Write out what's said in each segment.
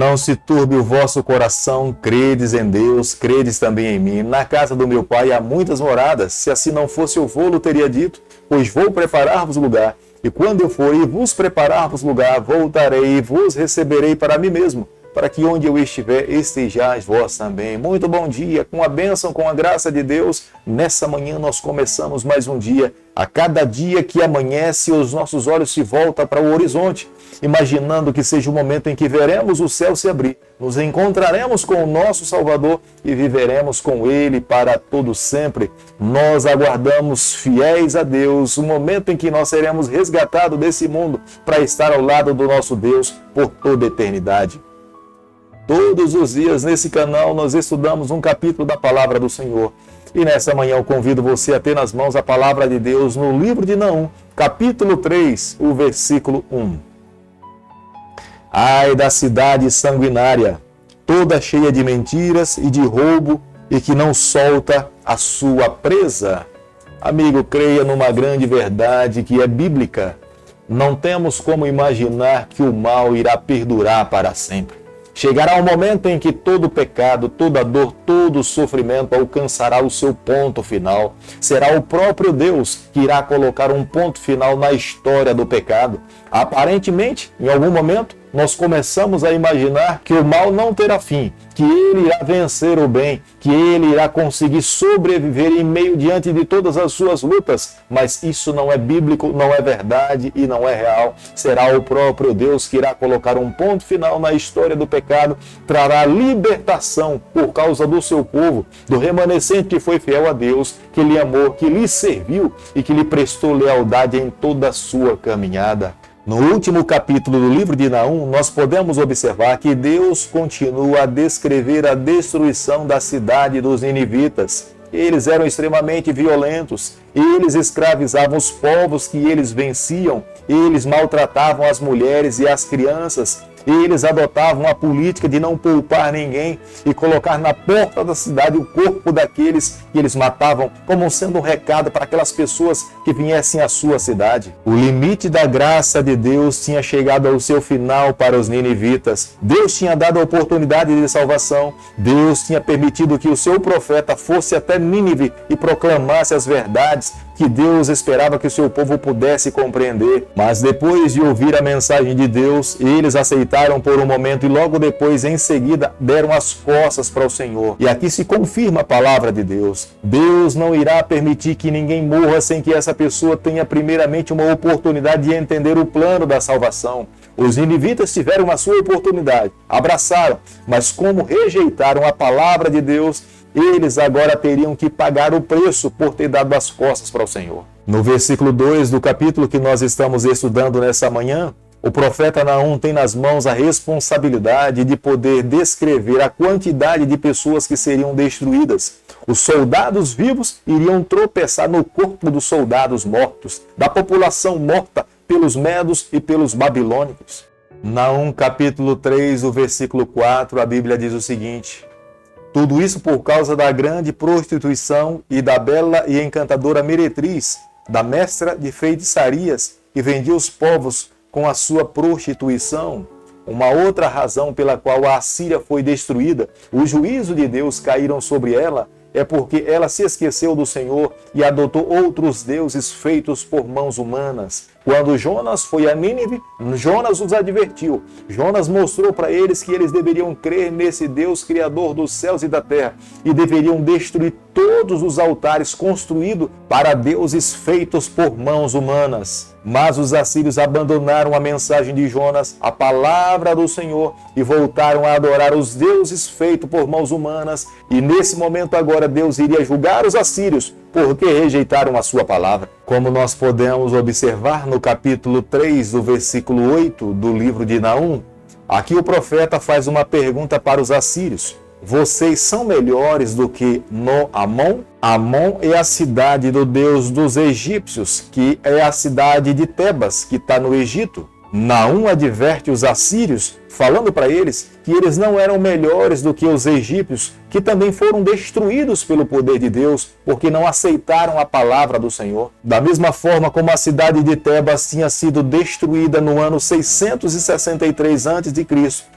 Não se turbe o vosso coração, credes em Deus, credes também em mim. Na casa do meu pai há muitas moradas, se assim não fosse eu vou-lo teria dito, pois vou preparar-vos lugar. E quando eu for e vos preparar-vos lugar, voltarei e vos receberei para mim mesmo, para que onde eu estiver, estejais vós também. Muito bom dia, com a bênção, com a graça de Deus. Nessa manhã nós começamos mais um dia. A cada dia que amanhece, os nossos olhos se voltam para o horizonte, imaginando que seja o momento em que veremos o céu se abrir, nos encontraremos com o nosso Salvador e viveremos com Ele para todo sempre. Nós aguardamos, fiéis a Deus, o momento em que nós seremos resgatados desse mundo para estar ao lado do nosso Deus por toda a eternidade. Todos os dias nesse canal nós estudamos um capítulo da Palavra do Senhor. E nessa manhã eu convido você a ter nas mãos a Palavra de Deus no livro de Naum, capítulo 3, o versículo 1. Ai da cidade sanguinária, toda cheia de mentiras e de roubo, e que não solta a sua presa. Amigo, creia numa grande verdade que é bíblica. Não temos como imaginar que o mal irá perdurar para sempre. Chegará um momento em que todo pecado, toda dor, todo sofrimento alcançará o seu ponto final. Será o próprio Deus que irá colocar um ponto final na história do pecado. Aparentemente, em algum momento, nós começamos a imaginar que o mal não terá fim, que ele irá vencer o bem, que ele irá conseguir sobreviver em meio diante de todas as suas lutas. Mas isso não é bíblico, não é verdade e não é real. Será o próprio Deus que irá colocar um ponto final na história do pecado, trará libertação por causa do seu povo, do remanescente que foi fiel a Deus, que lhe amou, que lhe serviu e que lhe prestou lealdade em toda a sua caminhada. No último capítulo do livro de Naum, nós podemos observar que Deus continua a descrever a destruição da cidade dos ninivitas. Eles eram extremamente violentos, eles escravizavam os povos que eles venciam, eles maltratavam as mulheres e as crianças, eles adotavam a política de não poupar ninguém e colocar na porta da cidade o corpo daqueles que eles matavam, como sendo um recado para aquelas pessoas que viessem à sua cidade. O limite da graça de Deus tinha chegado ao seu final para os ninivitas. Deus tinha dado a oportunidade de salvação. Deus tinha permitido que o seu profeta fosse até Nínive e proclamasse as verdades que Deus esperava que o seu povo pudesse compreender. Mas depois de ouvir a mensagem de Deus, eles aceitaram por um momento e logo depois, em seguida, deram as costas para o Senhor. E aqui se confirma a palavra de Deus. Deus não irá permitir que ninguém morra sem que essa pessoa tenha primeiramente uma oportunidade de entender o plano da salvação. Os ninivitas tiveram a sua oportunidade, abraçaram, mas como rejeitaram a palavra de Deus, eles agora teriam que pagar o preço por ter dado as costas para o Senhor. No versículo 2 do capítulo que nós estamos estudando nessa manhã, o profeta Naum tem nas mãos a responsabilidade de poder descrever a quantidade de pessoas que seriam destruídas. Os soldados vivos iriam tropeçar no corpo dos soldados mortos, da população morta pelos medos e pelos babilônicos. Naum capítulo 3, o versículo 4, a Bíblia diz o seguinte: tudo isso por causa da grande prostituição e da bela e encantadora meretriz, da mestra de feitiçarias, que vendia os povos com a sua prostituição. Uma outra razão pela qual a Assíria foi destruída, o juízo de Deus caíram sobre ela, é porque ela se esqueceu do Senhor e adotou outros deuses feitos por mãos humanas. Quando Jonas foi a Nínive, Jonas os advertiu. Jonas mostrou para eles que eles deveriam crer nesse Deus criador dos céus e da terra e deveriam destruir todos os altares construídos para deuses feitos por mãos humanas. Mas os assírios abandonaram a mensagem de Jonas, a palavra do Senhor, e voltaram a adorar os deuses feitos por mãos humanas. E nesse momento agora Deus iria julgar os assírios, porque rejeitaram a sua palavra. Como nós podemos observar no capítulo 3, do versículo 8 do livro de Naum, aqui o profeta faz uma pergunta para os assírios. Vocês são melhores do que Amon? Amon é a cidade do deus dos egípcios, que é a cidade de Tebas, que está no Egito. Naum adverte os assírios, falando para eles que eles não eram melhores do que os egípcios, que também foram destruídos pelo poder de Deus, porque não aceitaram a palavra do Senhor. Da mesma forma como a cidade de Tebas tinha sido destruída no ano 663 a.C.,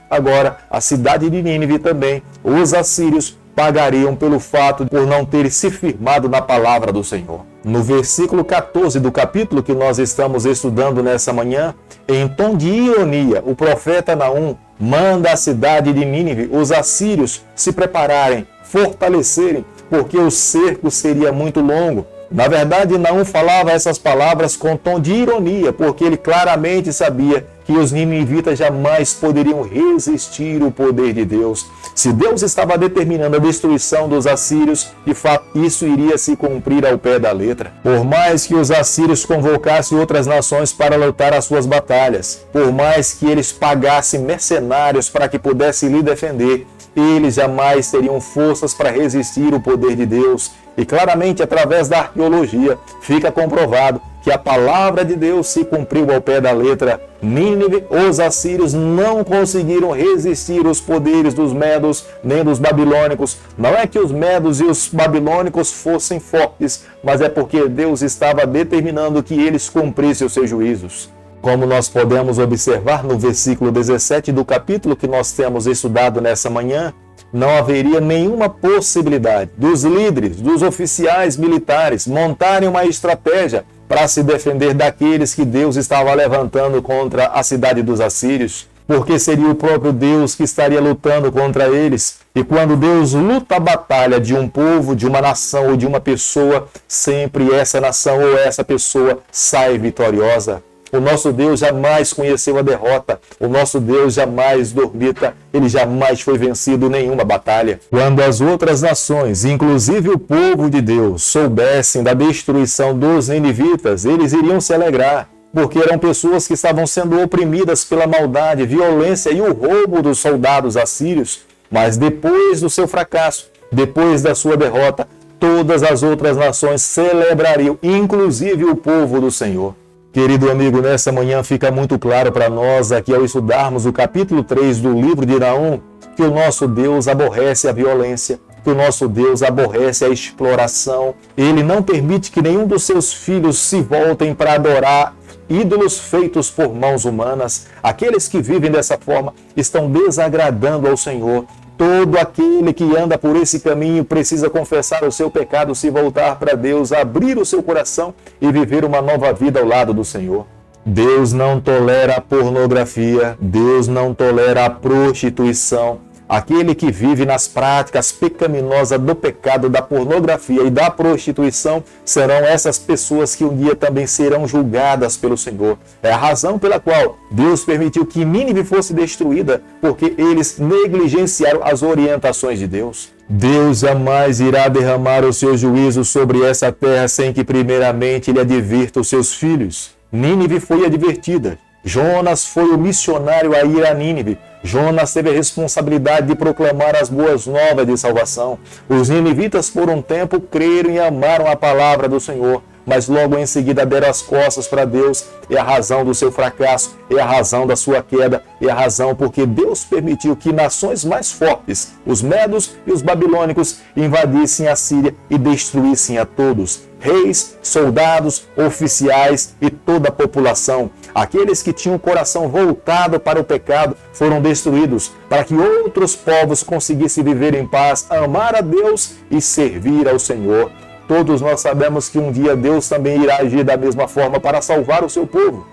agora a cidade de Nínive também, os assírios pagariam pelo fato por não terem se firmado na palavra do Senhor. No versículo 14 do capítulo que nós estamos estudando nessa manhã, em tom de ironia, o profeta Naum manda a cidade de Nínive, os assírios, se prepararem, fortalecerem, porque o cerco seria muito longo. Na verdade, Naum falava essas palavras com tom de ironia, porque ele claramente sabia que os ninivitas jamais poderiam resistir ao poder de Deus. Se Deus estava determinando a destruição dos assírios, de fato isso iria se cumprir ao pé da letra. Por mais que os assírios convocassem outras nações para lutar as suas batalhas, por mais que eles pagassem mercenários para que pudessem lhe defender, eles jamais teriam forças para resistir ao poder de Deus. E claramente, através da arqueologia, fica comprovado que a palavra de Deus se cumpriu ao pé da letra. Nínive, os assírios não conseguiram resistir aos poderes dos medos nem dos babilônicos. Não é que os medos e os babilônicos fossem fortes, mas é porque Deus estava determinando que eles cumprissem os seus juízos. Como nós podemos observar no versículo 17 do capítulo que nós temos estudado nessa manhã, não haveria nenhuma possibilidade dos líderes, dos oficiais militares montarem uma estratégia para se defender daqueles que Deus estava levantando contra a cidade dos assírios, porque seria o próprio Deus que estaria lutando contra eles. E quando Deus luta a batalha de um povo, de uma nação ou de uma pessoa, sempre essa nação ou essa pessoa sai vitoriosa. O nosso Deus jamais conheceu a derrota. O nosso Deus jamais dormita. Ele jamais foi vencido em nenhuma batalha. Quando as outras nações, inclusive o povo de Deus, soubessem da destruição dos ninivitas, eles iriam se alegrar, porque eram pessoas que estavam sendo oprimidas pela maldade, violência e o roubo dos soldados assírios. Mas depois do seu fracasso, depois da sua derrota, todas as outras nações celebrariam, inclusive o povo do Senhor. Querido amigo, nessa manhã fica muito claro para nós, aqui ao estudarmos o capítulo 3 do livro de Naum, que o nosso Deus aborrece a violência, que o nosso Deus aborrece a exploração. Ele não permite que nenhum dos seus filhos se voltem para adorar ídolos feitos por mãos humanas. Aqueles que vivem dessa forma estão desagradando ao Senhor. Todo aquele que anda por esse caminho precisa confessar o seu pecado, se voltar para Deus, abrir o seu coração e viver uma nova vida ao lado do Senhor. Deus não tolera a pornografia, Deus não tolera a prostituição. Aquele que vive nas práticas pecaminosas do pecado, da pornografia e da prostituição, serão essas pessoas que um dia também serão julgadas pelo Senhor. É a razão pela qual Deus permitiu que Nínive fosse destruída, porque eles negligenciaram as orientações de Deus. Deus jamais irá derramar o seu juízo sobre essa terra sem que primeiramente ele advirta os seus filhos. Nínive foi advertida. Jonas foi o missionário a ir a Nínive. Jonas teve a responsabilidade de proclamar as boas novas de salvação. Os ninivitas por um tempo creram e amaram a palavra do Senhor, mas logo em seguida deram as costas para Deus. É a razão do seu fracasso, é a razão da sua queda, é a razão porque Deus permitiu que nações mais fortes, os medos e os babilônicos, invadissem a Síria e destruíssem a todos. Reis, soldados, oficiais e toda a população. Aqueles que tinham o coração voltado para o pecado foram destruídos, para que outros povos conseguissem viver em paz, amar a Deus e servir ao Senhor. Todos nós sabemos que um dia Deus também irá agir da mesma forma para salvar o seu povo.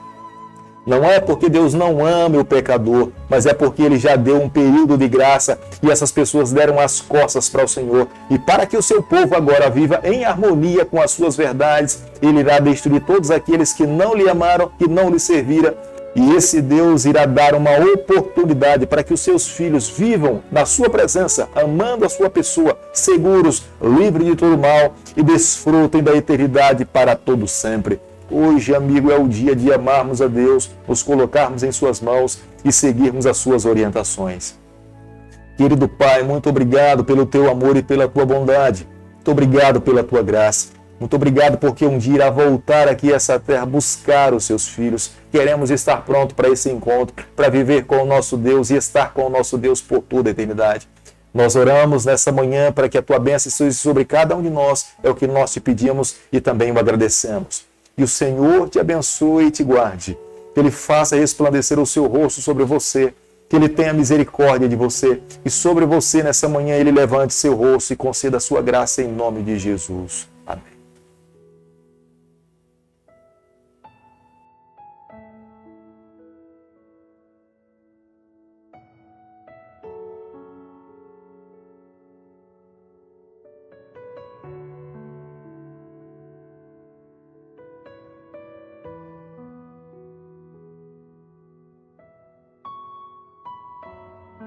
Não é porque Deus não ama o pecador, mas é porque Ele já deu um período de graça e essas pessoas deram as costas para o Senhor. E para que o seu povo agora viva em harmonia com as suas verdades, Ele irá destruir todos aqueles que não lhe amaram, que não lhe serviram. E esse Deus irá dar uma oportunidade para que os seus filhos vivam na sua presença, amando a sua pessoa, seguros, livres de todo mal e desfrutem da eternidade para todo sempre. Hoje, amigo, é o dia de amarmos a Deus, nos colocarmos em suas mãos e seguirmos as suas orientações. Querido Pai, muito obrigado pelo teu amor e pela tua bondade. Muito obrigado pela tua graça. Muito obrigado porque um dia irá voltar aqui a essa terra buscar os seus filhos. Queremos estar pronto para esse encontro, para viver com o nosso Deus e estar com o nosso Deus por toda a eternidade. Nós oramos nessa manhã para que a tua bênção esteja sobre cada um de nós. É o que nós te pedimos e também o agradecemos. E o Senhor te abençoe e te guarde. Que Ele faça resplandecer o seu rosto sobre você. Que Ele tenha misericórdia de você. E sobre você nessa manhã Ele levante seu rosto e conceda a sua graça em nome de Jesus.